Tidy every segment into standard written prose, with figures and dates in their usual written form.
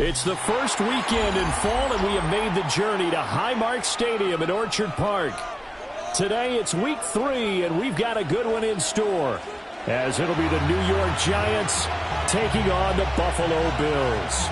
It's the first weekend in fall, and we have made the journey to Highmark Stadium in Orchard Park. Today, it's week 3, and we've got a good one in store, as it'll be the New York Giants taking on the Buffalo Bills.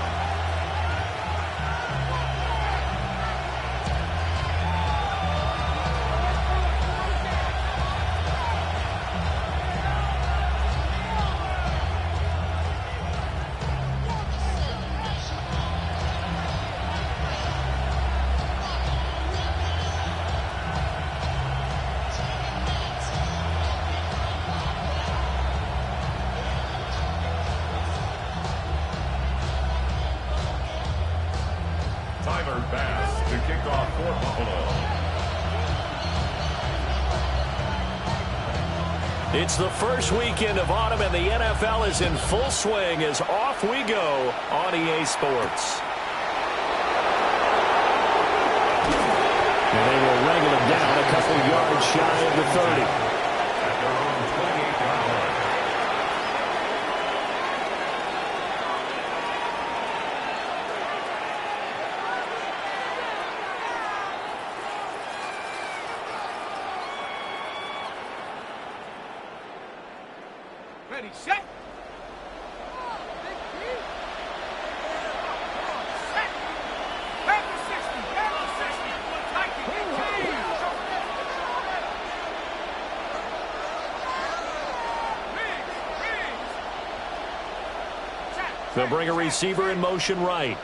It's the first weekend of autumn, and the NFL is in full swing as off we go on EA Sports. And they will wrangle him down a couple yards shy of the 30. At their own 28-yard line. Ready, set. They'll bring a receiver in motion right.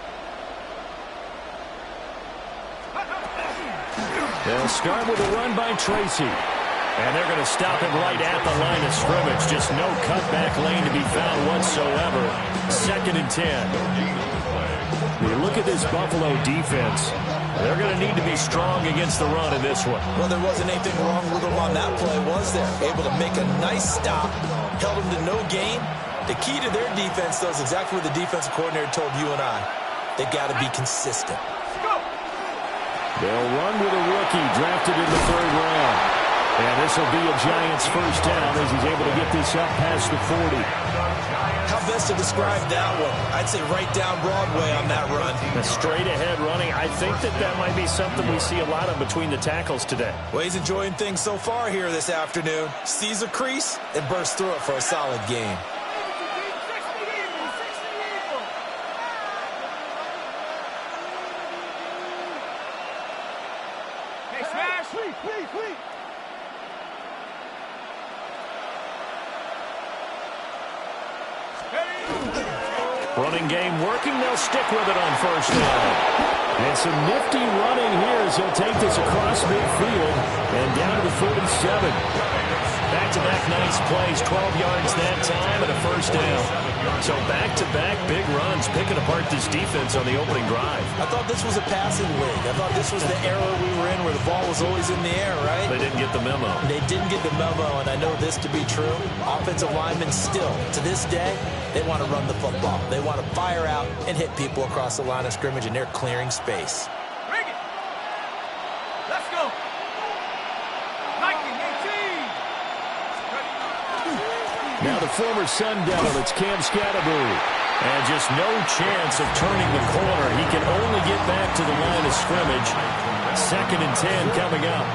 They'll start with a run by Tracy. And they're going to stop him right at the line of scrimmage. Just no cutback lane to be found whatsoever. 2nd and 10. When you look at this Buffalo defense, they're going to need to be strong against the run in this one. Well, there wasn't anything wrong with them on that play, was there? Able to make a nice stop, held them to no gain. The key to their defense, though, is exactly what the defensive coordinator told you and I. They got to be consistent. They'll run with a rookie drafted in the 3rd round. And this will be a Giants first down as he's able to get this up past the 40. How best to describe that one? I'd say right down Broadway on that run. A straight ahead running. I think that might be something we see a lot of between the tackles today. Well, he's enjoying things so far here this afternoon. Sees a crease and bursts through it for a solid gain. Running game working. They'll stick with it on first down. And some nifty running here as he'll take this across midfield and down to the 47. Back-to-back nice plays, 12 yards that time and a first down. So back-to-back big runs, picking apart this defense on the opening drive. I thought this was a passing league. I thought this was the era we were in where the ball was always in the air, right? They didn't get the memo. They didn't get the memo, and I know this to be true. Offensive linemen still, to this day, they want to run the football. They want to fire out and hit people across the line of scrimmage, and they're clearing space. Bring it. Let's go. 19, 18. Now the former Sun Devil, it's Cam Scatterbury. And just no chance of turning the corner. He can only get back to the line of scrimmage. 2nd and 10 coming up.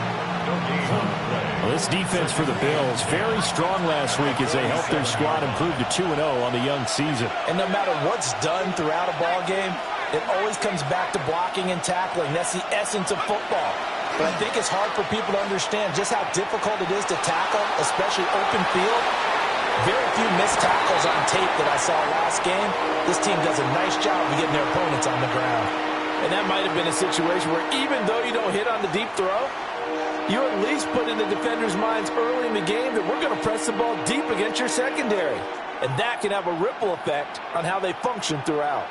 Well, this defense for the Bills, very strong last week as they helped their squad improve to 2-0 on the young season. And no matter what's done throughout a ball game, it always comes back to blocking and tackling. That's the essence of football. But I think it's hard for people to understand just how difficult it is to tackle, especially open field. Very few missed tackles on tape that I saw last game. This team does a nice job of getting their opponents on the ground. And that might have been a situation where even though you don't hit on the deep throw, you at least put in the defenders' minds early in the game that we're going to press the ball deep against your secondary. And that can have a ripple effect on how they function throughout.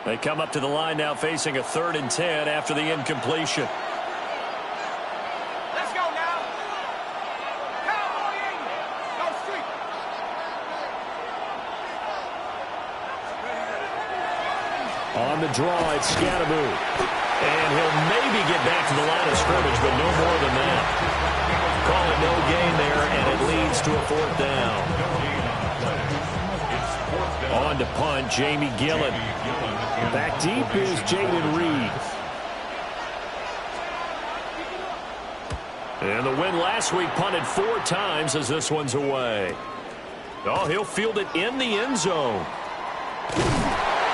They come up to the line now facing a 3rd and 10 after the incompletion. Let's go now. Cowboy 80. Go street. On the draw, it's Scatteroo. And he'll maybe get back to the line of scrimmage, but no more than that. Call it no gain there, and it leads to a 4th down. On to punt, Jamie Gillen. Back deep is Jaden Reed. And the win last week punted 4 times as this one's away. Oh, he'll field it in the end zone.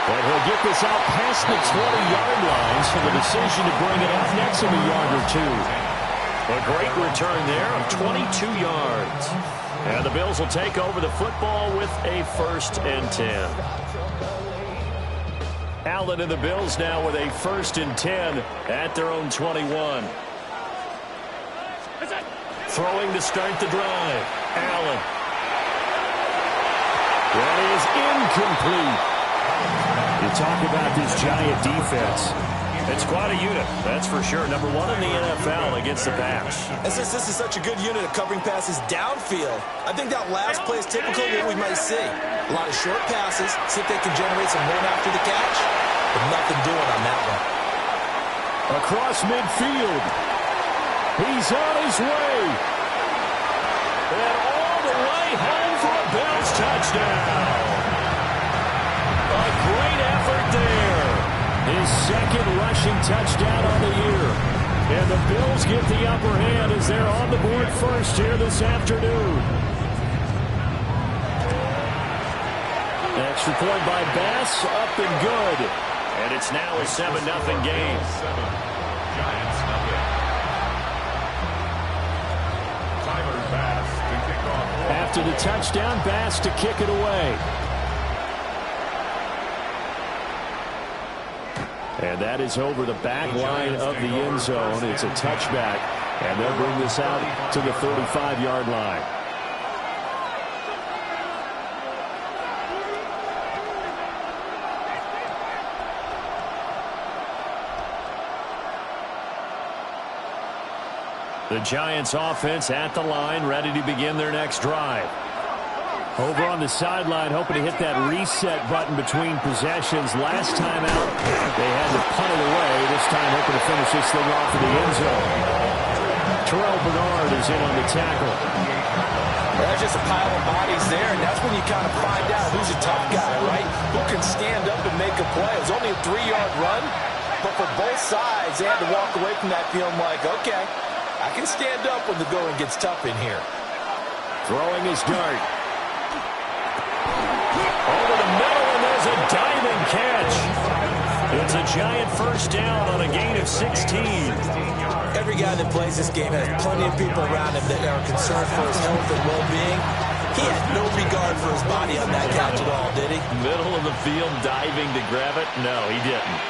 And he'll get this out past the 20-yard line, so the decision to bring it up next in a yard or 2. A great return there of 22 yards. And the Bills will take over the football with a 1st and 10. Allen and the Bills now with a 1st and 10 at their own 21. Throwing to start the drive. Allen. That is incomplete. You talk about this Giant defense. It's quite a unit, that's for sure. Number 1 in the NFL against the pass. And since this is such a good unit of covering passes downfield, I think that last play is typical of what we might see. A lot of short passes, see if they can generate some run after the catch, but nothing doing on that one. Across midfield. He's on his way. And all the way home for a Bills touchdown. A great effort there. His 2nd rushing touchdown on the year. And the Bills get the upper hand as they're on the board first here this afternoon. Extra point by Bass, up and good. And it's now a 7-0 game. Giants nothing. Tyler Bass to kick off. After the touchdown, Bass to kick it away. And that is over the back line of the end zone. It's a touchback, and they'll bring this out to the 35-yard line. The Giants offense at the line, ready to begin their next drive. Over on the sideline, hoping to hit that reset button between possessions. Last time out, they had to punt it away. This time, hoping to finish this thing off in the end zone. Terrell Bernard is in on the tackle. There's just a pile of bodies there, and that's when you kind of find out who's a tough guy, right? Who can stand up and make a play. It was only a 3-yard run, but for both sides, they had to walk away from that feeling like, okay, I can stand up when the going gets tough in here. Throwing his dart. Over the middle, and there's a diving catch. It's a Giant 1st down on a gain of 16. Every guy that plays this game has plenty of people around him that are concerned for his health and well-being. He had no regard for his body on that catch at all, did he? Middle of the field, diving to grab it? No, he didn't.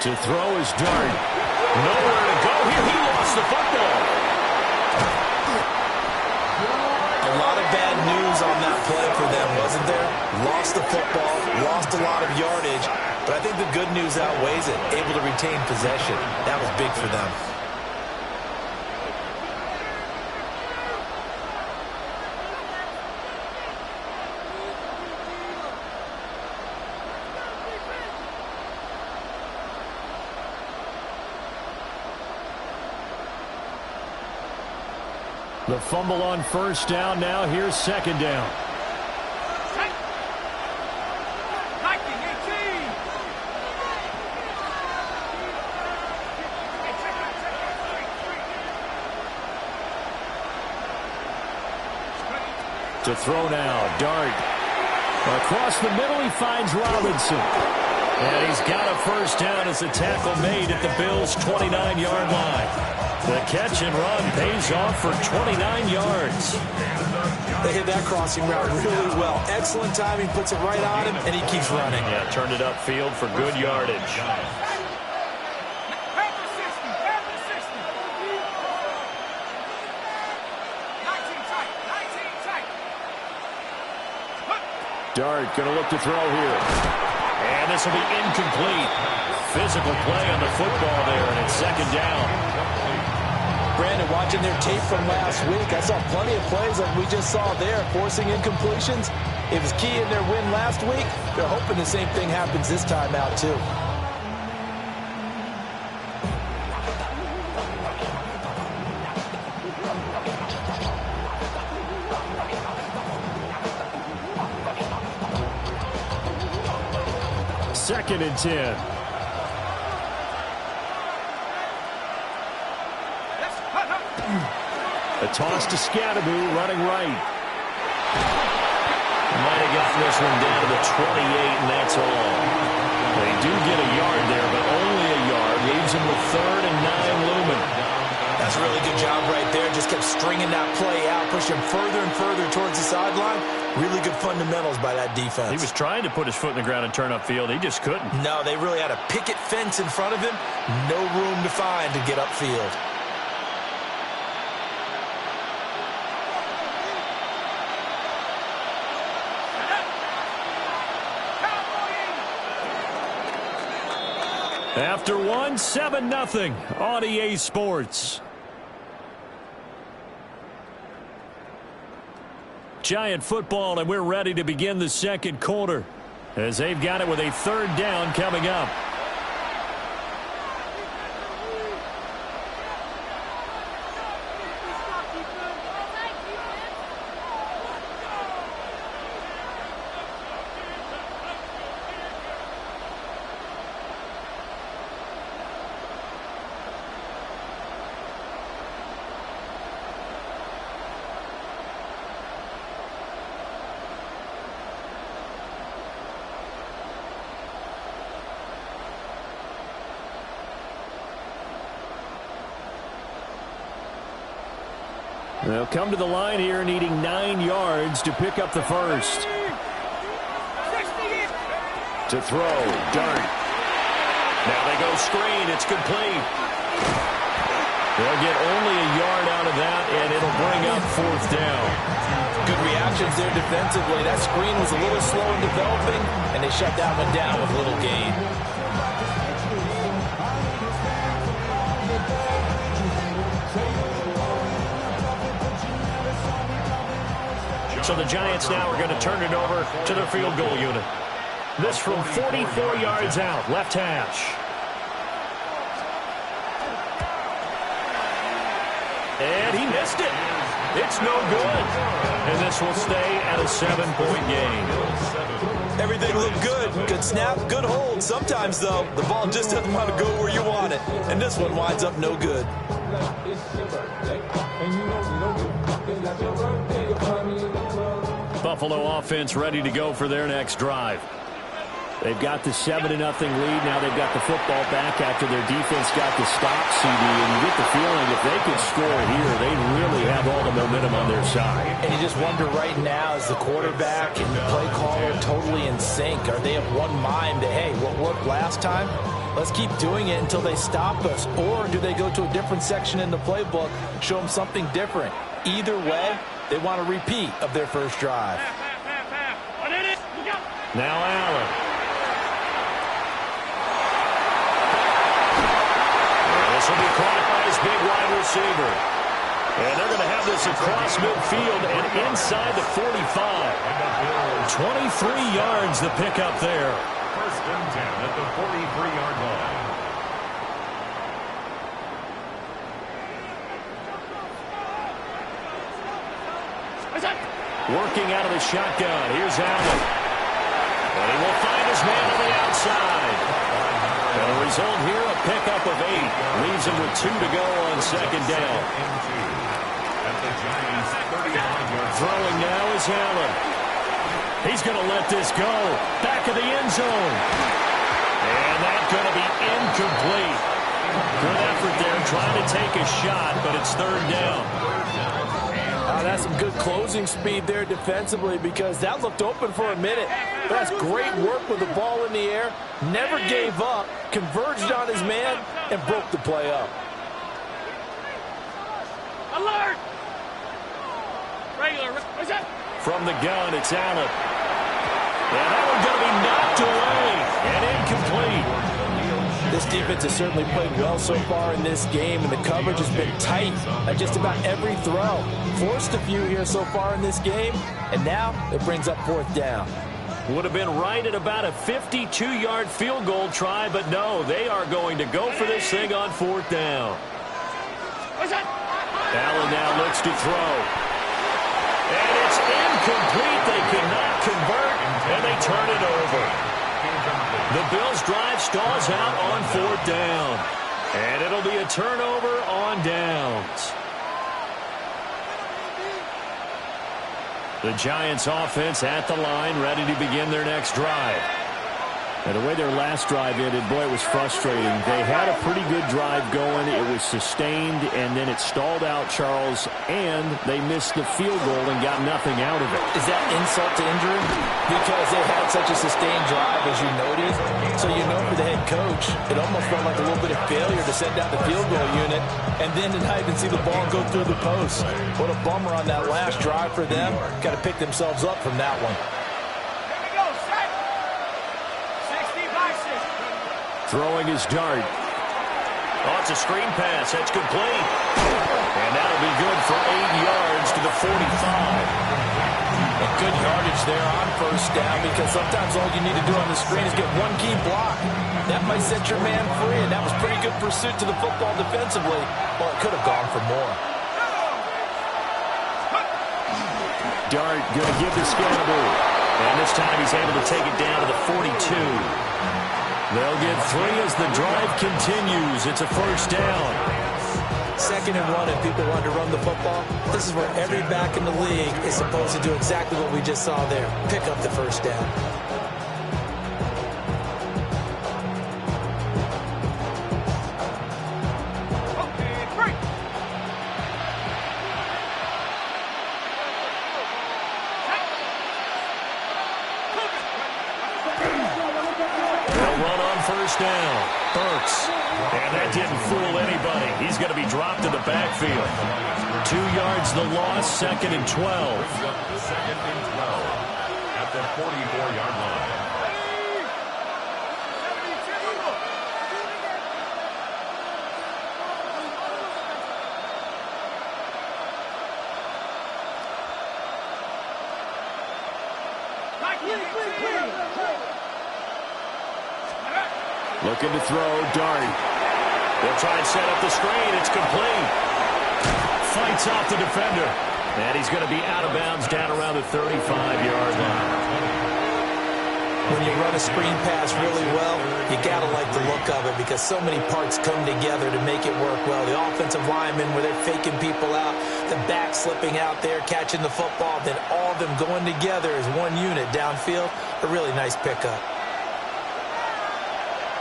To throw his dart. Nowhere to go here. He lost the football. A lot of bad news on that play for them, wasn't there? Lost the football, lost a lot of yardage, but I think the good news outweighs it. Able to retain possession. That was big for them. The fumble on 1st down. Now here's 2nd down. To throw now, Dart. Across the middle, he finds Robinson. And he's got a 1st down as the tackle made at the Bills' 29-yard line. The catch and run pays off for 29 yards. They hit that crossing route really well. Excellent timing, puts it right on him, and he keeps running. Yeah, turned it upfield for good yardage. Dart going to look to throw here. And this will be incomplete. Physical play on the football there, and it's 2nd down. granted, watching their tape from last week, I saw plenty of plays like we just saw there, forcing incompletions. It was key in their win last week. They're hoping the same thing happens this time out, too. Second and 10. A toss to Scatteroo, running right. Might have gotten this one down to the 28, and that's all. They do get a yard there, but only a yard. Leaves them with 3rd and 9 looming. That's a really good job right there. Just kept stringing that play out, pushing further and further towards the sideline. Really good fundamentals by that defense. He was trying to put his foot in the ground and turn upfield. He just couldn't. No, they really had a picket fence in front of him. No room to find to get upfield. After one, 7-0 on EA Sports. Giant football, and we're ready to begin the second quarter as they've got it with a 3rd down coming up. They'll come to the line here needing 9 yards to pick up the first. To throw, Dart. Now they go screen. It's complete. They'll get only a yard out of that, and it'll bring up 4th down. Good reactions there defensively. That screen was a little slow in developing, and they shut that one down with little gain. So the Giants now are going to turn it over to their field goal unit. This from 44 yards out, left hash. And he missed it. It's no good. And this will stay at a 7-point game. Everything looked good. Good snap, good hold. Sometimes, though, the ball just doesn't want to go where you want it. And this one winds up no good. Buffalo offense ready to go for their next drive. They've got the 7-0 lead. Now they've got the football back after their defense got the stop, CD. And you get the feeling if they could score here, they really have all the momentum on their side. And you just wonder right now, is the quarterback and the play caller totally in sync? Are they of one mind that, hey, what worked last time? Let's keep doing it until they stop us. Or do they go to a different section in the playbook, show them something different? Either way, they want a repeat of their first drive. Now Allen. This will be caught by his big wide receiver. And they're going to have this across midfield and inside the 45. 23 yards the pickup there. 1st and 10 at the 43-yard line. Working out of the shotgun. Here's Allen. And he will find his man on the outside. And the result here, a pickup of 8. Leaves him with 2 to go on 2nd down. Throwing now is Allen. He's going to let this go. Back of the end zone. And that's going to be incomplete. Good effort there trying to take a shot, but it's 3rd down. That's some good closing speed there defensively because that looked open for a minute. That's great work with the ball in the air. Never gave up, converged on his man, and broke the play up. Alert! Regular. What's that? From the gun, it's Allen. And that one's going to be knocked away and incomplete. This defense has certainly played well so far in this game, and the coverage has been tight at just about every throw. Forced a few here so far in this game, and now it brings up 4th down. Would have been right at about a 52-yard field goal try, but no, they are going to go for this thing on 4th down. Allen now looks to throw. And it's incomplete. They cannot convert, and they turn it over. The Bills' drive stalls out on 4th down. And it'll be a turnover on downs. The Giants offense at the line, ready to begin their next drive. And the way their last drive ended, boy, it was frustrating. They had a pretty good drive going. It was sustained, and then it stalled out, Charles, and they missed the field goal and got nothing out of it. Is that insult to injury? Because they had such a sustained drive, as you noted. So you know for the head coach, it almost felt like a little bit of failure to send out the field goal unit and then to not even see the ball go through the post. What a bummer on that last drive for them. Got to pick themselves up from that one. Throwing his dart. Oh, it's a screen pass. That's complete. And that'll be good for 8 yards to the 45. And good yardage there on 1st down, because sometimes all you need to do on the screen is get one key block. That might set your man free, and that was pretty good pursuit to the football defensively. Well, it could have gone for more. Dart going to give the Scalaboo. And this time he's able to take it down to the 42. They'll get 3 as the drive continues. It's a 1st down. 2nd and 1, and people want to run the football. This is where every back in the league is supposed to do exactly what we just saw there. Pick up the 1st down. Down. Burks. And that didn't fool anybody. He's going to be dropped in the backfield. 2 yards the loss, 2nd and 12. 2nd and 12 at the 44-yard line. Looking to throw, Dart. They'll try and set up the screen. It's complete. Fights off the defender. And he's going to be out of bounds down around the 35-yard line. When you run a screen pass really well, you got to like the look of it, because so many parts come together to make it work well. The offensive linemen, where they're faking people out, the back slipping out there, catching the football, then all of them going together as one unit downfield. A really nice pickup.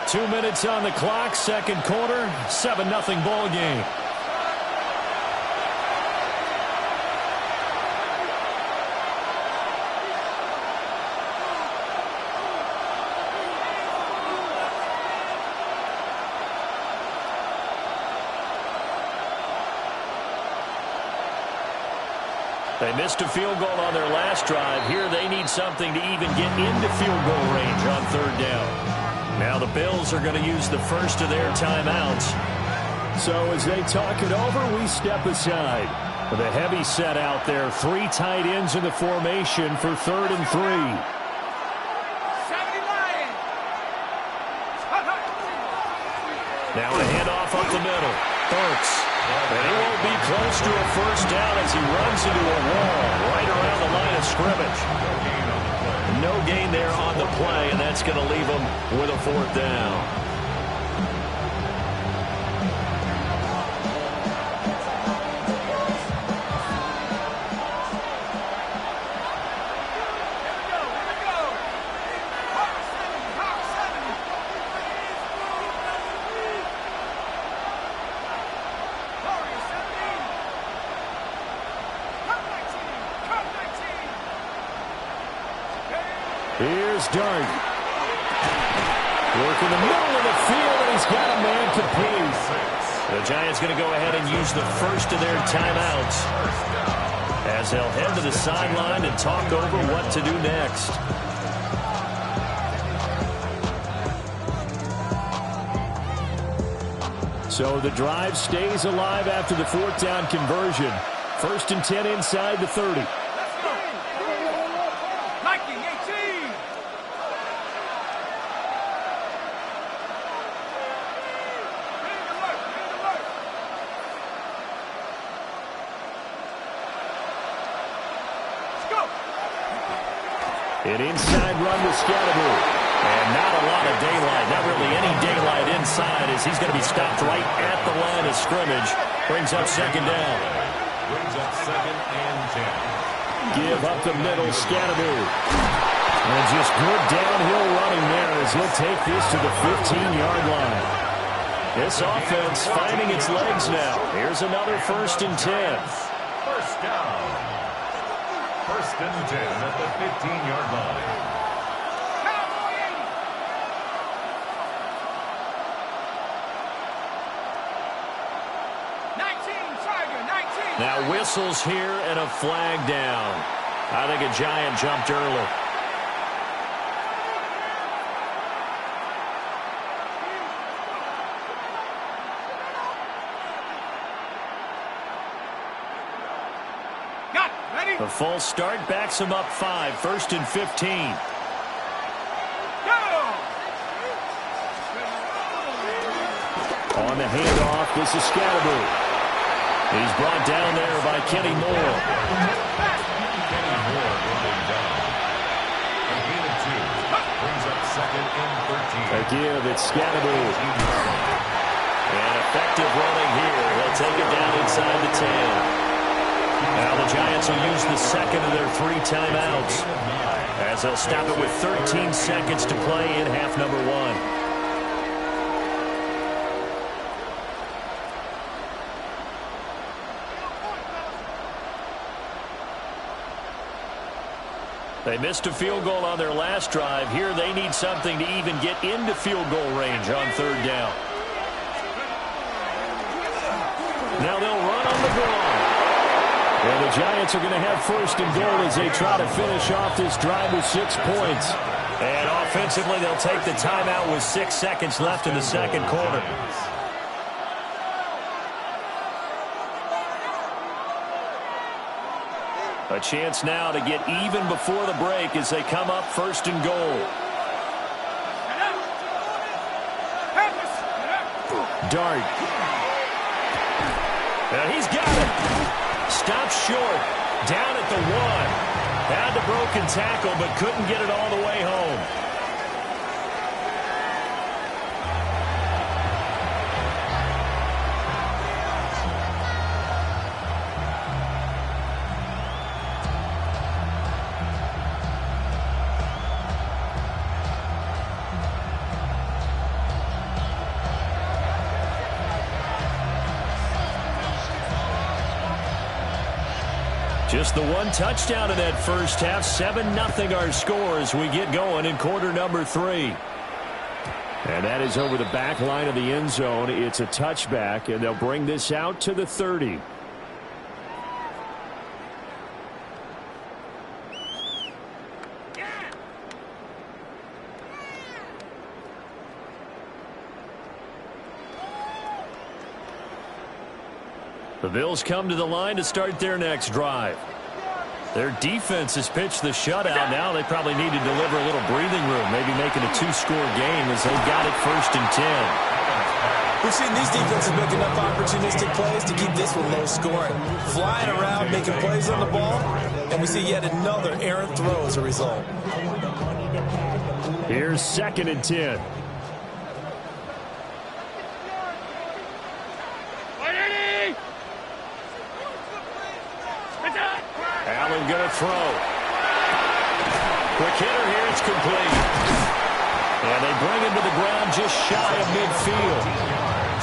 2 minutes on the clock, 2nd quarter, 7-0 ball game. They missed a field goal on their last drive. Here they need something to even get into field goal range on 3rd down. Now the Bills are going to use the first of their timeouts. So as they talk it over, we step aside. With a heavy set out there, 3 tight ends in the formation for 3rd and 3. Now a handoff up the middle. Burks. And he won't be close to a 1st down as he runs into a wall right around the line of scrimmage. No gain there on the play, and that's going to leave him with a 4th down. Here's Dart. Work in the middle of the field, and he's got a man complete. The Giants going to go ahead and use the first of their timeouts as they'll head to the sideline and talk over what to do next. So the drive stays alive after the fourth down conversion. 1st and 10 inside the 30. Let's go. Nike 18. Let's go. An inside run with Scatteroo. And not a lot of daylight, not really any daylight inside as he's going to be stopped right at the line of scrimmage. Brings up 2nd down. Brings up 2nd and 10. Give up the middle, Scatteroo. And just good downhill running there as he'll take this to the 15-yard line. This offense finding its legs now. Here's another 1st and 10. First down. 1st and 10 at the 15-yard line. Now whistles here and a flag down. I think a Giant jumped early. Got it. Ready? The false start backs him up 5. 1st and 15. Go! On the handoff, this is Scatteroo. He's brought down there by Kenny Moore. Kenny Moore running down. A gain of 2. Brings up 2nd and 13. A give, it's Scatteroo. And effective running here. He'll take it down inside the 10. Now the Giants will use the 2nd of their 3 timeouts as they'll stop it with 13 seconds to play in half number 1. They missed a field goal on their last drive. Here they need something to even get into field goal range on 3rd down. Now they'll run on the draw. And the Giants are going to have 1st and goal as they try to finish off this drive with 6 points. And offensively, they'll take the timeout with 6 seconds left in the 2nd quarter. A chance now to get even before the break as they come up 1st and goal. Dart. And he's got it. Stopped short. Down at the 1. Had the broken tackle, but couldn't get it all the way home. Just the 1 touchdown in that first half. 7-0 our score as we get going in quarter number 3. And that is over the back line of the end zone. It's a touchback, and they'll bring this out to the 30. The Bills come to the line to start their next drive. Their defense has pitched the shutout. Now they probably need to deliver a little breathing room, maybe making a 2-score game as they've got it 1st and 10. We've seen these defenses make enough opportunistic plays to keep this one low scoring. Flying around, making plays on the ball, and we see yet another errant throw as a result. Here's 2nd and 10. Allen going to throw. Quick hitter here. It's complete. And they bring him to the ground just shy of midfield.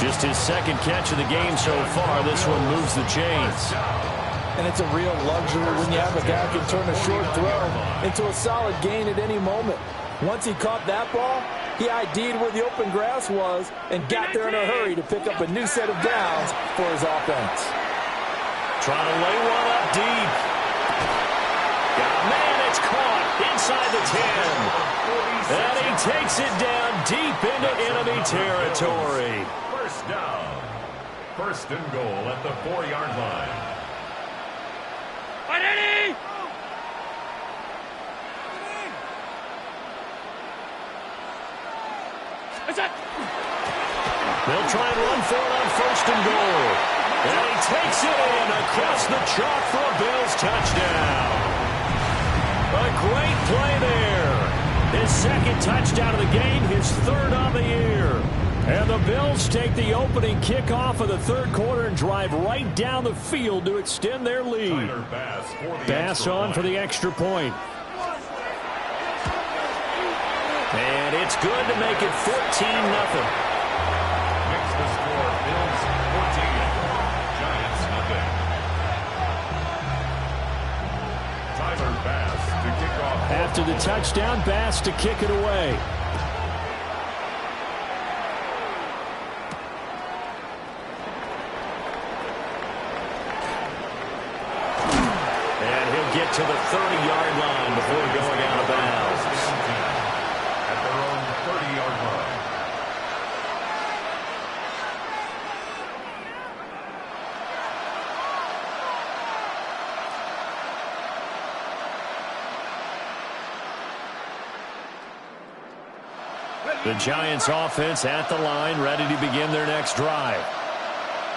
Just his 2nd catch of the game so far. This one moves the chains. And it's a real luxury when you have a guy who can turn a short throw into a solid gain at any moment. Once he caught that ball, he ID'd where the open grass was and got there in a hurry to pick up a new set of downs for his offense. Trying to lay one up deep. Got a man, it's caught inside the 10. And he takes it down deep into enemy territory. First down. First and goal at the 4-yard line. Ready? They'll try and run for it on first and goal. And he takes it in across the chalk for a Bills touchdown. A great play there. His second touchdown of the game, his third on the year. And the Bills take the opening kickoff of the third quarter and drive right down the field to extend their lead. Bass on for the extra point. And it's good to make it 14-0. Makes the score Bills 14, Giants nothing. Tyler Bass to kick off. After the touchdown, Bass to kick it away. And he'll get to the 30-yard line before going out of bounds. At their own 30-yard line. The Giants offense at the line, ready to begin their next drive.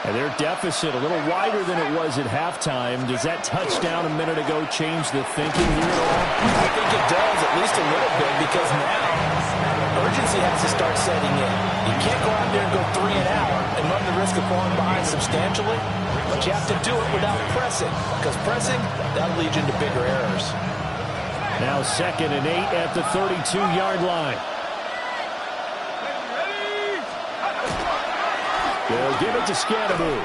And their deficit a little wider than it was at halftime. Does that touchdown a minute ago change the thinking here at all? I think it does, at least a little bit, because now urgency has to start setting in. You can't go out there and go 3 and out and run the risk of falling behind substantially, but you have to do it without pressing, because pressing, that'll lead you into bigger errors. Now 2nd and 8 at the 32-yard line. They'll give it to Scatteroo.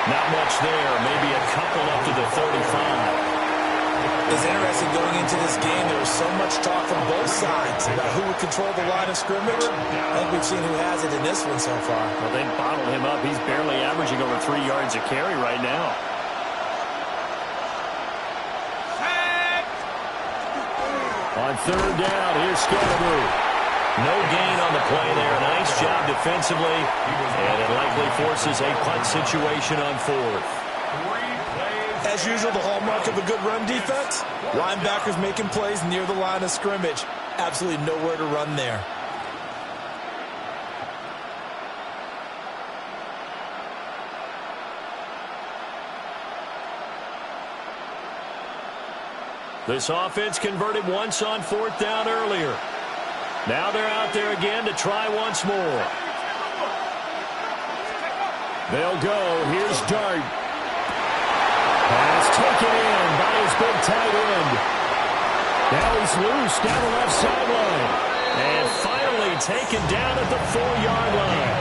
Not much there. Maybe a couple up to the 35. It's interesting going into this game. There was so much talk from both sides about who would control the line of scrimmage. I think we've seen who has it in this one so far. Well, they bottled him up. He's barely averaging over 3 yards a carry right now. On 3rd down, here's Scatteroo. No gain on the play there. Nice job defensively. And it likely forces a punt situation on 4th. As usual, the hallmark of a good run defense, linebackers making plays near the line of scrimmage. Absolutely nowhere to run there. This offense converted once on 4th down earlier. Now they're out there again to try once more. They'll go. Here's Dart. Pass taken in by his big tight end. Now he's loose down the left sideline. And finally taken down at the 4-yard line.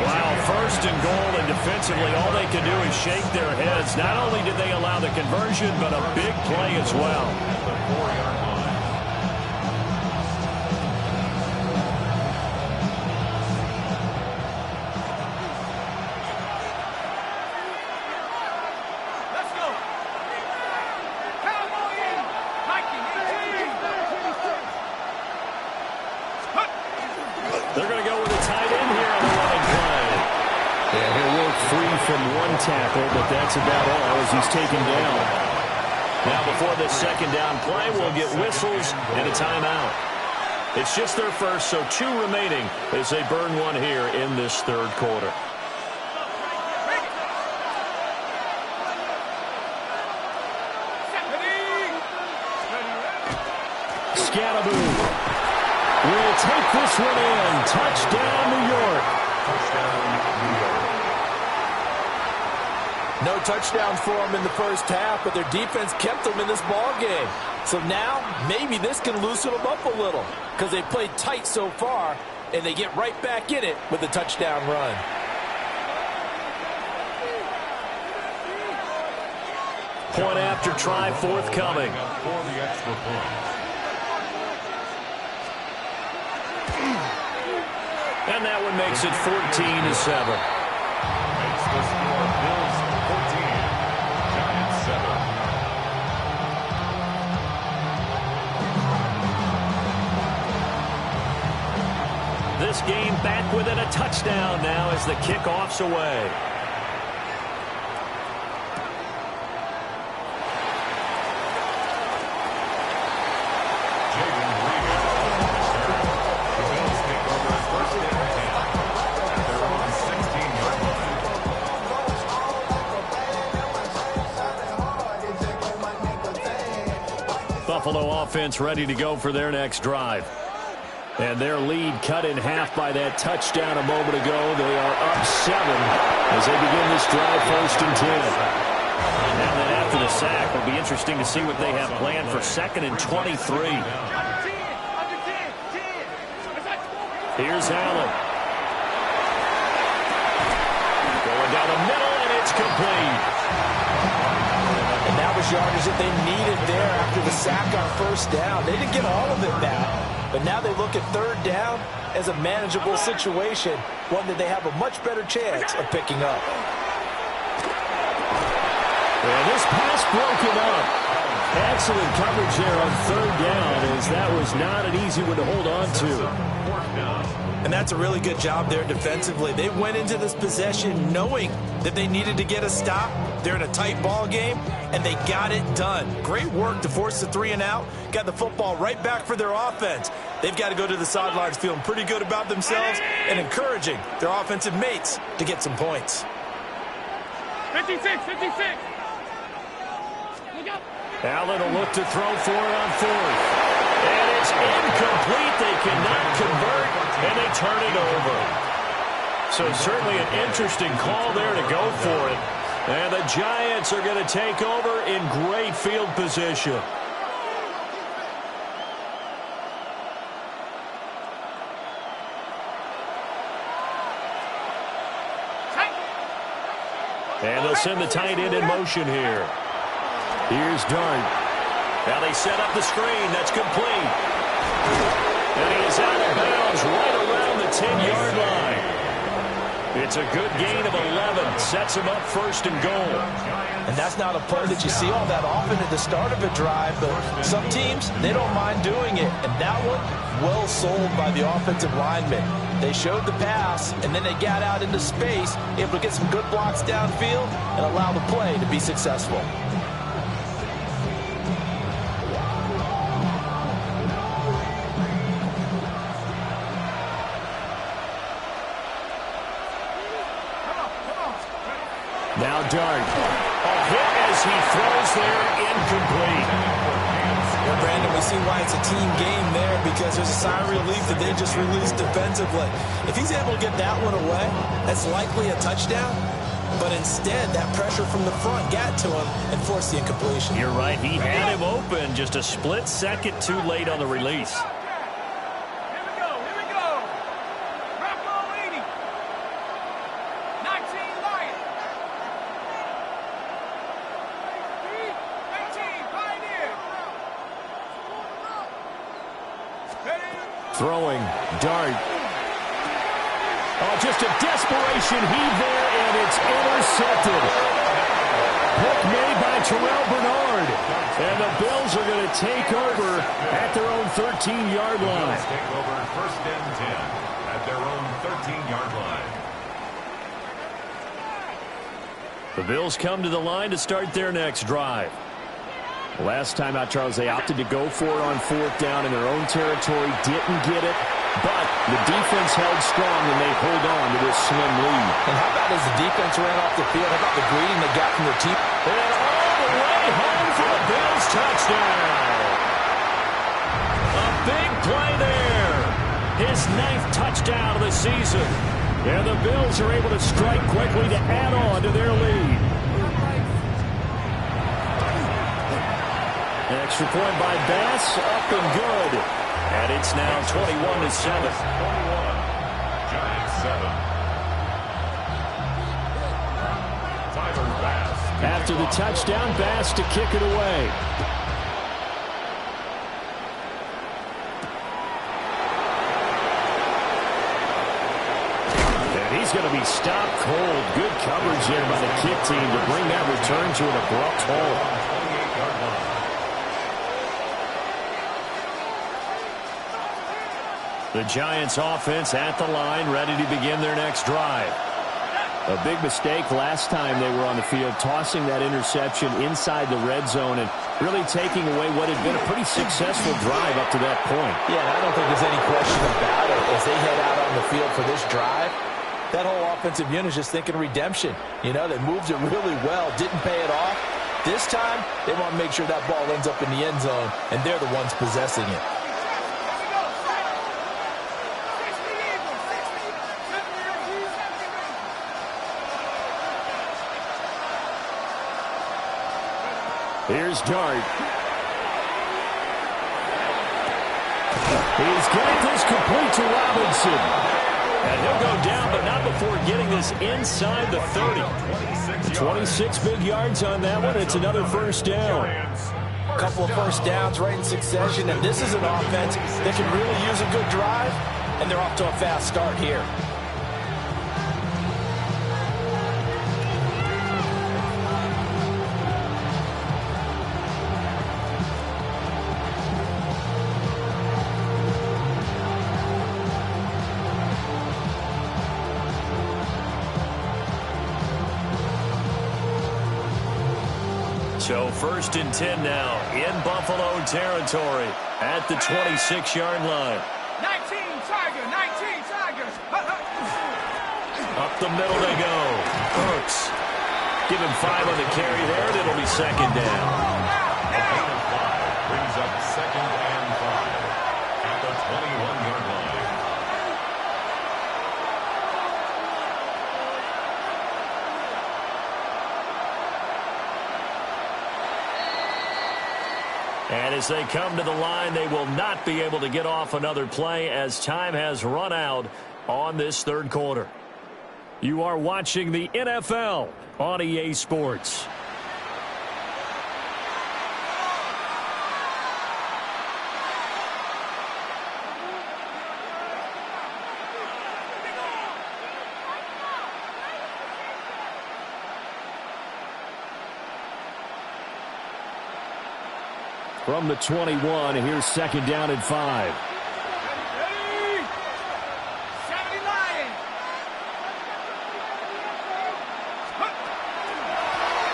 Wow, 1st and goal, and defensively all they can do is shake their heads. Not only did they allow the conversion, but a big play as well. The 4-yard line. They're going to go with a tight end here on the running play. And he'll work free from one tackle, but that's about all as he's taken down. Now before this 2nd down play, we'll get whistles and a timeout. It's just their first, so 2 remaining as they burn one here in this 3rd quarter. Scatteroo will take this one in. Touchdown, New York. No touchdowns for them in the first half, but their defense kept them in this ball game. So now, maybe this can loosen them up a little, because they played tight so far, and they get right back in it with a touchdown run. Point after try forthcoming. For the extra point. And that one makes it 14-7. Makes the score Bills 14, Giants 7. this game back within a touchdown now as the kickoff's away. Buffalo offense ready to go for their next drive. And their lead cut in half by that touchdown a moment ago. They are up 7 as they begin this drive 1st and 10. Now that after the sack, it'll be interesting to see what they have planned for 2nd and 23. Here's Allen. Going down the middle, and it's complete. And that was yardage that they needed there after the sack on 1st down. They didn't get all of it back, but now they look at 3rd down as a manageable situation, one that they have a much better chance of picking up. And this pass broken up. Excellent coverage there on 3rd down, as that was not an easy one to hold on to. And that's a really good job there defensively. They went into this possession knowing that they needed to get a stop. They're in a tight ball game, and they got it done. Great work to force the 3 and out. Got the football right back for their offense. They've got to go to the sidelines feeling pretty good about themselves and encouraging their offensive mates to get some points. 56. Allen will look to throw for it on 4th. And it's incomplete. They cannot convert, and they turn it over. So certainly an interesting call there to go for it. And the Giants are going to take over in great field position. And they'll send the tight end in motion here. Here's Dart. Now they set up the screen. That's complete. And he is out of bounds right around the 10-yard line. It's a good gain of 11. Sets him up 1st and goal. And that's not a play that you see all that often at the start of a drive, but some teams, they don't mind doing it. And that one, well sold by the offensive lineman. They showed the pass, and then they got out into space, able to get some good blocks downfield and allow the play to be successful. Now Dart. A hit as he throws there, incomplete. Well, Brandon, we see why it's a team game there, because there's a sigh of relief that they just released defensively. If he's able to get that one away, that's likely a touchdown. But instead, that pressure from the front got to him and forced the incompletion. You're right. He had him open, just a split second too late on the release. Throwing, Dart. Oh, just a desperation heave there, and it's intercepted. Pick made by Terrell Bernard. And the Bills are going to take over at their own 13-yard line. Take over 1st and 10 at their own 13-yard line. The Bills come to the line to start their next drive. Last time out, Charles, they opted to go for it on 4th down in their own territory. Didn't get it, but the defense held strong, and they hold on to this slim lead. And how about as the defense ran off the field, how about the greeting they got from their team? And all the way home for the Bills touchdown. A big play there. His 9th touchdown of the season. And the Bills are able to strike quickly to add on to their lead. Extra point by Bass, up and good. And it's now 21-7. 21, Giants 7. Tyler Bass. After the touchdown, Bass to kick it away. And he's going to be stopped cold. Good coverage there by the kick team to bring that return to an abrupt halt. 28-yard line. The Giants offense at the line, ready to begin their next drive. A big mistake last time they were on the field, tossing that interception inside the red zone and really taking away what had been a pretty successful drive up to that point. Yeah, and I don't think there's any question about it. As they head out on the field for this drive, that whole offensive unit is just thinking redemption. You know, they moved it really well, didn't pay it off. This time, they want to make sure that ball ends up in the end zone, and they're the ones possessing it. Here's Dart. He's got this complete to Robinson. And he'll go down, but not before getting this inside the 30. 26 big yards on that one. It's another first down. A couple of first downs right in succession, and this is an offense that can really use a good drive, and they're off to a fast start here. So 1st and 10 now in Buffalo territory at the 26-yard line. 19 Tigers, 19 Tigers. Up the middle they go. Hurts. Give him 5 on the carry there, and it'll be second down. A gain of 5 brings up 2nd and 5 at the 21-yard line. And as they come to the line, they will not be able to get off another play as time has run out on this third quarter. You are watching the NFL on EA Sports. From the 21, here's 2nd down and 5. Ready? 70 Lions.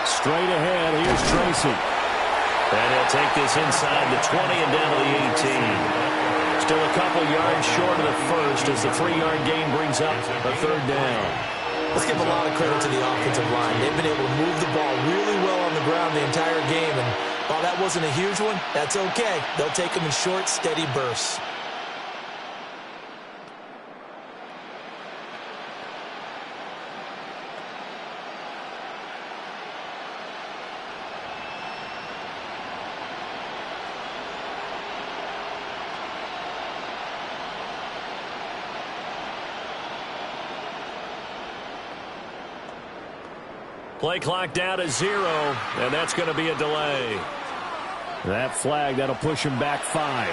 Straight ahead, here's Tracy. And he'll take this inside the 20 and down to the 18. Still a couple yards short of the first as the 3-yard gain brings up a 3rd down. Let's give a lot of credit to the offensive line. They've been able to move the ball really well on the ground the entire game, and while that wasn't a huge one, that's okay. They'll take them in short, steady bursts. Play clock down to 0, and that's going to be a delay. That flag, that'll push him back 5.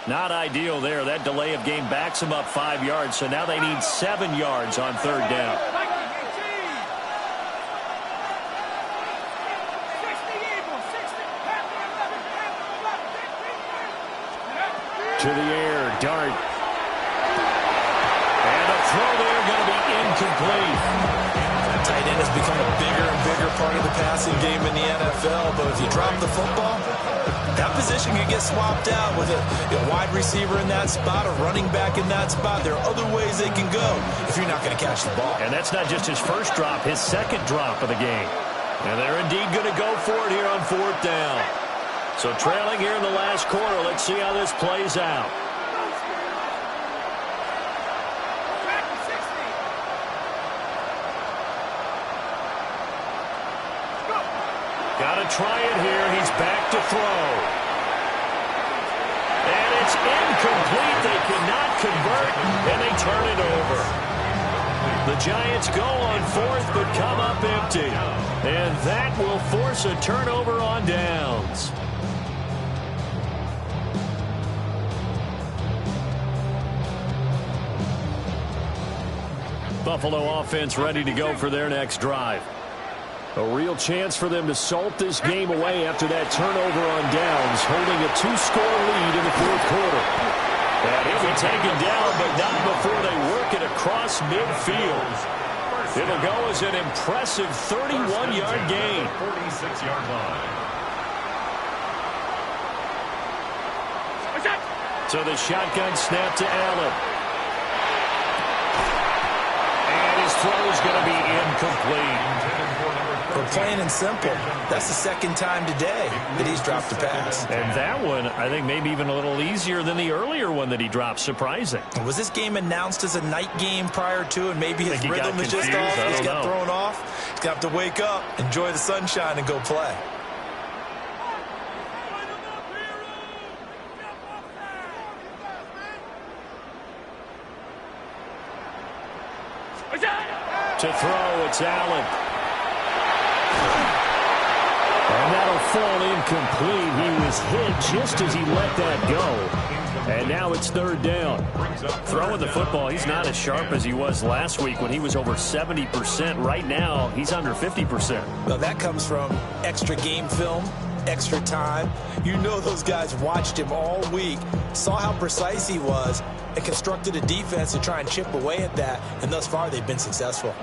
Not ideal there. That delay of game backs them up 5 yards, so now they need 7 yards on 3rd down. To the air, Dart. And a throw there going to be incomplete. Tight end has become a bigger and bigger part of the passing game in the NFL, but if you drop the football, that position can get swapped out with a wide receiver in that spot, a running back in that spot. There are other ways they can go if you're not going to catch the ball. And that's not just his first drop, his second drop of the game. And they're indeed going to go for it here on 4th down. So trailing here in the last quarter, let's see how this plays out. Got to try it here. He's back to throw. And it's incomplete. They cannot convert, and they turn it over. The Giants go on 4th, but come up empty. And that will force a turnover on downs. Buffalo offense ready to go for their next drive. A real chance for them to salt this game away after that turnover on downs, holding a 2-score lead in the fourth quarter. And he'll be taken down, but not before they work it across midfield. It'll go as an impressive 31-yard gain. 46-yard line. So the shotgun snap to Allen. And his throw is going to be incomplete. For plain and simple, that's the second time today that he's dropped a pass. And that one, I think, maybe even a little easier than the earlier one that he dropped. Surprising. Was this game announced as a night game prior to, and maybe his rhythm is just confused. off? He's got thrown off. He's going to have to wake up, enjoy the sunshine, and go play. To throw, it's Allen. And that'll fall incomplete. He was hit just as he let that go. And now it's third down. Throwing the football, he's not as sharp as he was last week when he was over 70%. Right now, he's under 50%. Well, that comes from extra game film, extra time. You know those guys watched him all week, saw how precise he was, and constructed a defense to try and chip away at that. And thus far, they've been successful.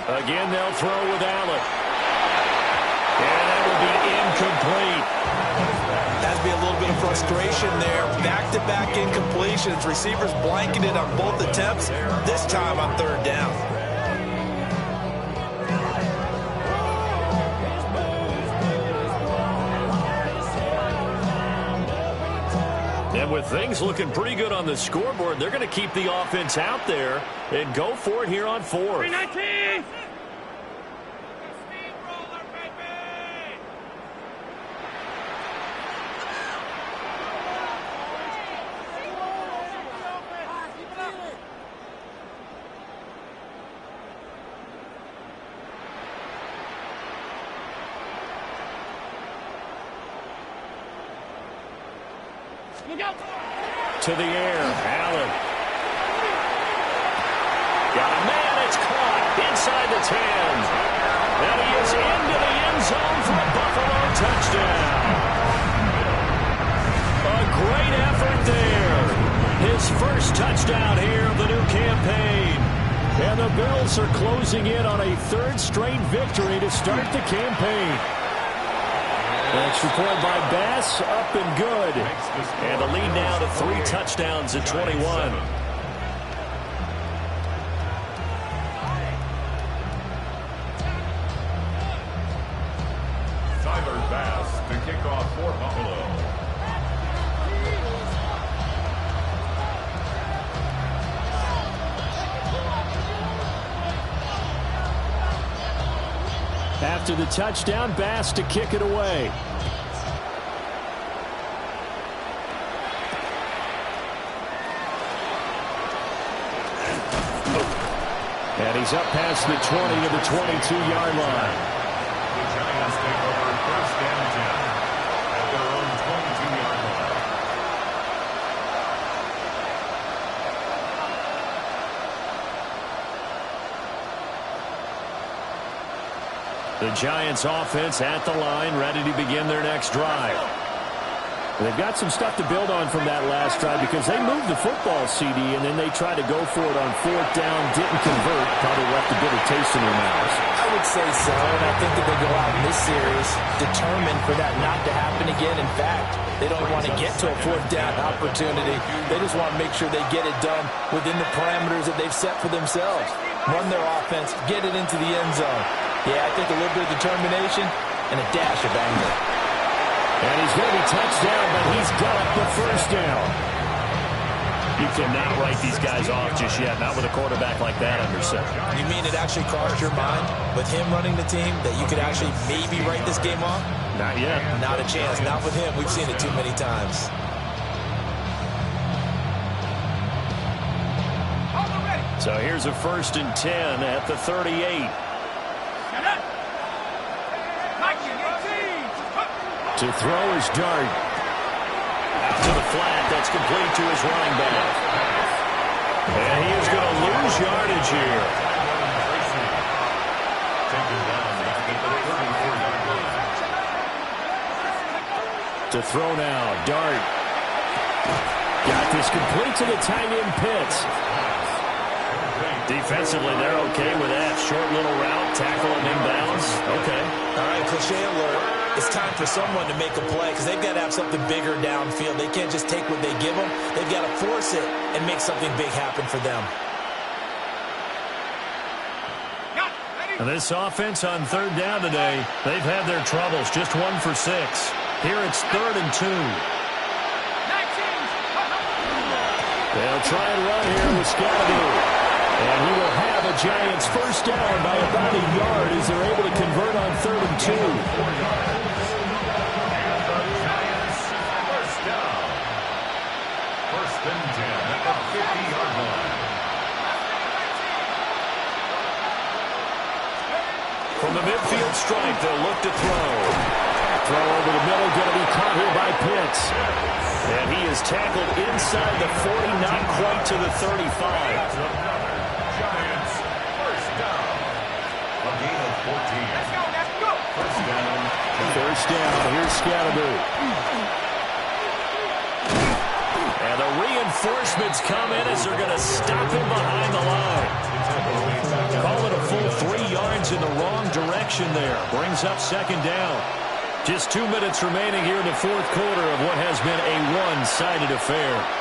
Again, they'll throw with Allen. And that will be incomplete. Has to be a little bit of frustration there. Back-to-back incompletions. Receivers blanketed on both attempts, this time on third down. And with things looking pretty good on the scoreboard, they're going to keep the offense out there and go for it here on fourth. 319! To the air, Allen. Got a man, it's caught inside the 10. And he is into the end zone for a Buffalo touchdown. A great effort there. His first touchdown here of the new campaign. And the Bills are closing in on a third straight victory to start the campaign. Extra point by Bass, up and good. And the lead now to 3 touchdowns at 21. Tyler Bass to kick off for Buffalo. After the touchdown, Bass to kick it away. And he's up past the 20 to the 22-yard line. The Giants take over first and 10 at their own 22-yard line. The Giants offense at the line, ready to begin their next drive. They've got some stuff to build on from that last drive because they moved the football, CD, and then they tried to go for it on fourth down, didn't convert, probably left a bitter taste in their mouths. I would say so, and I think that they go out in this series determined for that not to happen again. In fact, they don't want to get to a fourth down opportunity. They just want to make sure they get it done within the parameters that they've set for themselves. Run their offense, get it into the end zone. Yeah, I think a little bit of determination and a dash of anger. And he's going to be touched down, but he's got the first down. You cannot write these guys off just yet, not with a quarterback like that under center. You mean it actually crossed your mind with him running the team that you could actually maybe write this game off? Not yet. Not a chance. Not with him. We've seen it too many times. So here's a 1st and 10 at the 38. To throw his dart. Out to the flat. That's complete to his running back. And he is going to lose yardage here. Taken down at the 34-yard line. To throw now. Dart. Got this complete to the tight end Pitts. Defensively, they're okay with that. Short little route, tackle him inbounds. Okay. All right, cliche alert. It's time for someone to make a play because they've got to have something bigger downfield. They can't just take what they give them. They've got to force it and make something big happen for them. And this offense on third down today, they've had their troubles. Just 1 for 6. Here it's 3rd and 2. They'll try and run here with Scotty. And he will have a Giants first down by about a yard as they're able to convert on 3rd and 2. Giants first down. 1st and 10 at the 50-yard line. From the midfield stripe, they'll look to throw. Throw over the middle, going to be caught here by Pitts. And he is tackled inside the 40, not quite to the 35. Giants first down. A gain of 14. Let's go. First down. First down. Here's Scotty. And the reinforcements come in as they're going to stop him behind the line. Call it a full 3 yards in the wrong direction there. Brings up 2nd down. Just 2 minutes remaining here in the 4th quarter of what has been a one-sided affair.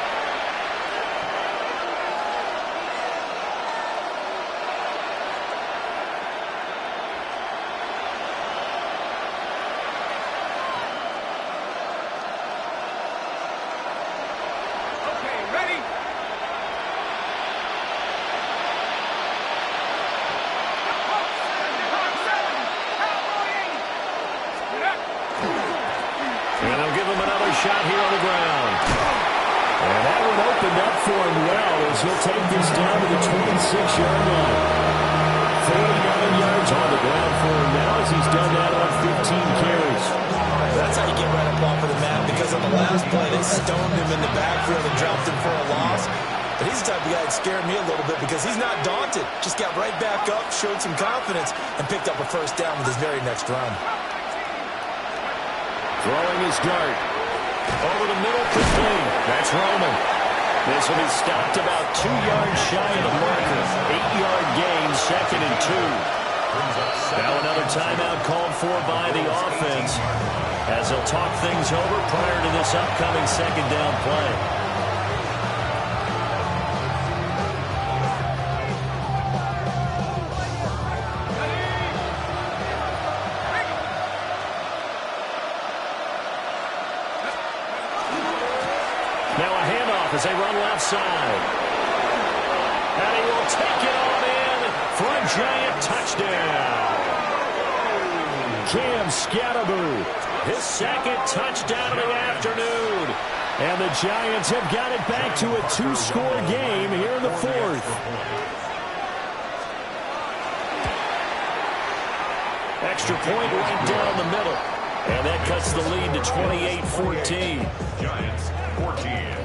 Shot here on the ground. And that one opened up for him well as he'll take this down to the 26-yard line. 49 yards on the ground for him now as he's done that on 15 carries. That's how you get right up off of the mat because on the last play they stoned him in the backfield and dropped him for a loss. But he's the type of guy that scared me a little bit because he's not daunted. Just got right back up, showed some confidence, and picked up a first down with his very next run. Throwing his dart. Over the middle for King. That's Roman. This will be stopped about 2 yards shy of the marker. 8-yard gain, 2nd and 2. Now another timeout called for by the offense as they'll talk things over prior to this upcoming 2nd down play. As they run left side. And he will take it on in for a Giant touchdown. Cam Scatterboot, his 2nd touchdown of the afternoon. And the Giants have got it back to a 2-score game here in the 4th. Extra point right down the middle. And that cuts the lead to 28-14. Giants 14.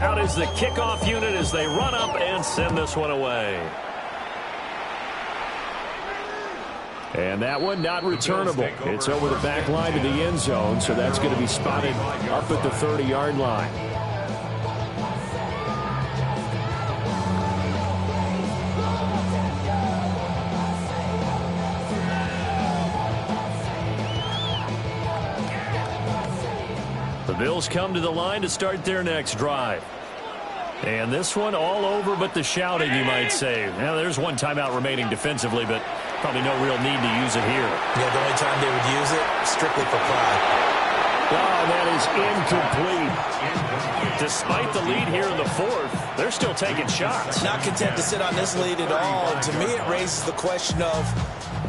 Out is the kickoff unit as they run up and send this one away. And that one not returnable. It's over the back line to the end zone, so that's going to be spotted up at the 30-yard line. The Bills come to the line to start their next drive. And this one all over but the shouting, you might say. Now, there's one timeout remaining defensively, but probably no real need to use it here. Yeah, the only time they would use it, strictly for pride. Oh, that is incomplete. Despite the lead here in the 4th, they're still taking shots. Not content to sit on this lead at all. To me, it raises the question of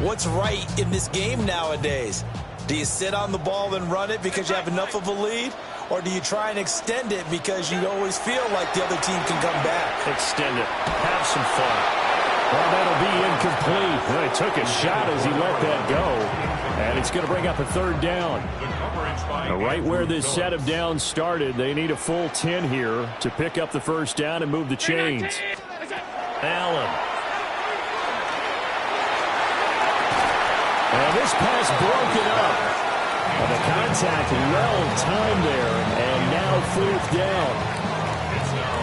what's right in this game nowadays. Do you sit on the ball and run it because you have enough of a lead? Or do you try and extend it because you always feel like the other team can come back? Extend it. Have some fun. Well, that'll be incomplete. Well, he took a shot as he let that go. And it's going to bring up a third down. Now, right where this set of downs started, they need a full 10 here to pick up the first down and move the chains. Allen. And this pass broken up. And the contact well timed there. And now fourth down.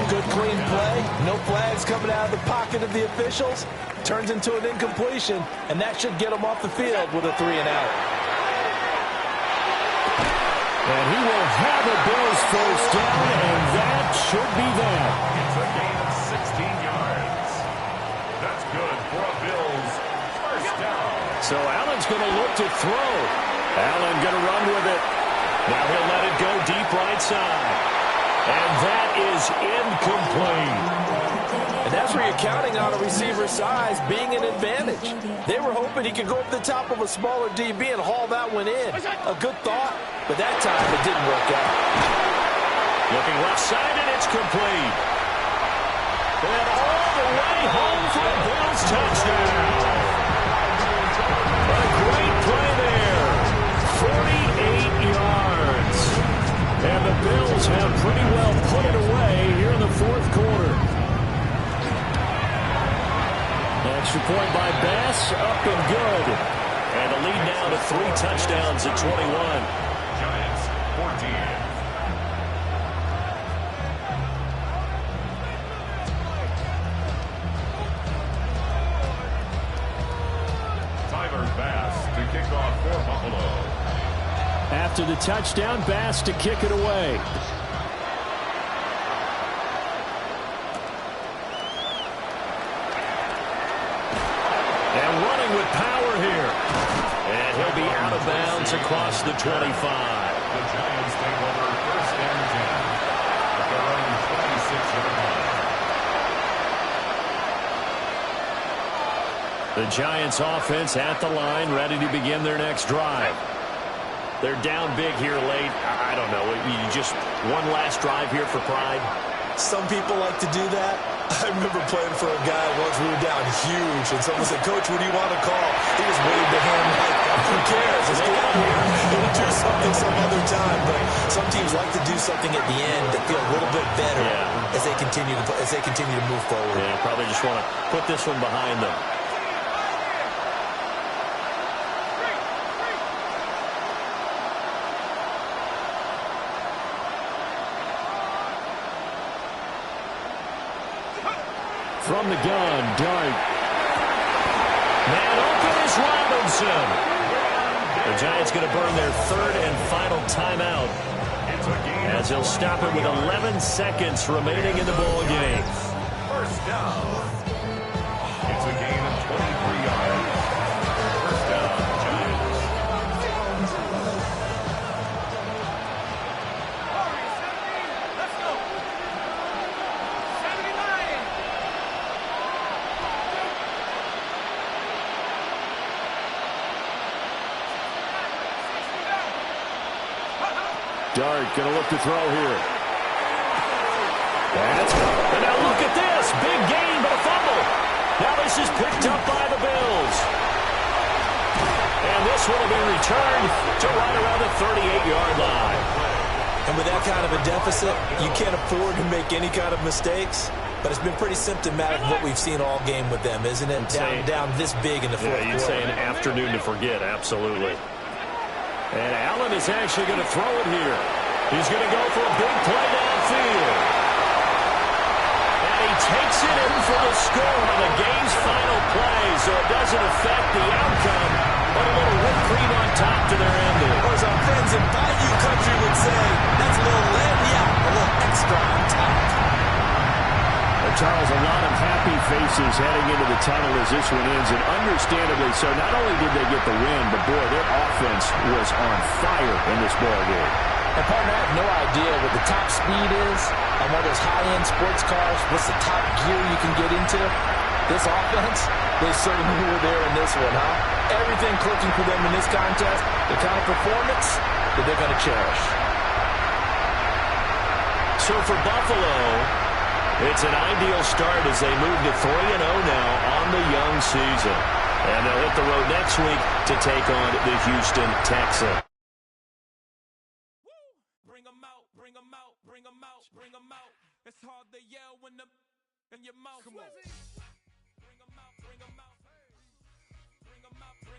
Good clean play. No flags coming out of the pocket of the officials. Turns into an incompletion. And that should get them off the field with a 3-and-out. And he will have a Bills first down, and that should be that. It's a gain of 16 yards. That's good for a Bills first down. So Allen's going to look to throw. Allen going to run with it. Now he'll let it go deep right side. And that is incomplete. And that's where you're counting on a receiver's size being an advantage. They were hoping he could go up the top of a smaller DB and haul that one in. A good thought, but that time it didn't work out. Looking left side, and it's complete. And all the way home for a Bills touchdown. A great play there. 48 yards. And the Bills have pretty well put it away here in the fourth quarter. Extra point by Bass, up and good. And a lead now to 3 touchdowns at 21. Giants 14. Tyler Bass to kick off for Buffalo. After the touchdown, Bass to kick it away. And running with power here. And he'll be out of bounds across the 25. The Giants take over first and 10 at their own 26-yard line. The Giants offense at the line, ready to begin their next drive. They're down big here late. I don't know. You just one last drive here for pride. Some people like to do that. I remember playing for a guy once. We were down huge, and someone said, "Coach, what do you want to call?" He just waved the hand like, "Who cares? Let's get out here. We'll do something some other time." But some teams like to do something at the end that feel a little bit better as they continue to move forward. Yeah, probably just want to put this one behind them. From the gun, Dart. Man open is Robinson. The Giants going to burn their third and final timeout as he'll stop it with 11 seconds remaining in the ball game. First down. It's a gain of 23 yards. First down, Giants. Let's go. 79. Dart going to look to throw here. And now look at this. Big gain, but a fumble. Now this is picked up by the Bills. And this will be returned to right around the 38-yard line. And with that kind of a deficit, you can't afford to make any kind of mistakes. But it's been pretty symptomatic of what we've seen all game with them, isn't it? Down this big in the fourth quarter. You'd say an afternoon to forget, absolutely. And Allen is actually going to throw it here. He's going to go for a big play downfield. And he takes it in for the score on the game's final play, so it doesn't affect the outcome, but a little whipped cream on top to their ending. Or as our friends in Bayou Country would say, that's a little a little extra on top. Charles, a lot of happy faces heading into the tunnel as this one ends, and understandably so. Not only did they get the win, but boy, their offense was on fire in this ball game. And partner, I have no idea what the top speed is on one of those high-end sports cars. What's the top gear you can get into? This offense, they certainly were there in this one, huh? Everything clicking for them in this contest, the kind of performance that they're going to cherish. So for Buffalo, it's an ideal start as they move to 3-0 now on the young season. And they'll hit the road next week to take on the Houston Texans. Bring 'em out, bring 'em out, bring 'em out, bring 'em out. It's hard to yell when the in your mouth. Come on. Bring 'em out, bring 'em out.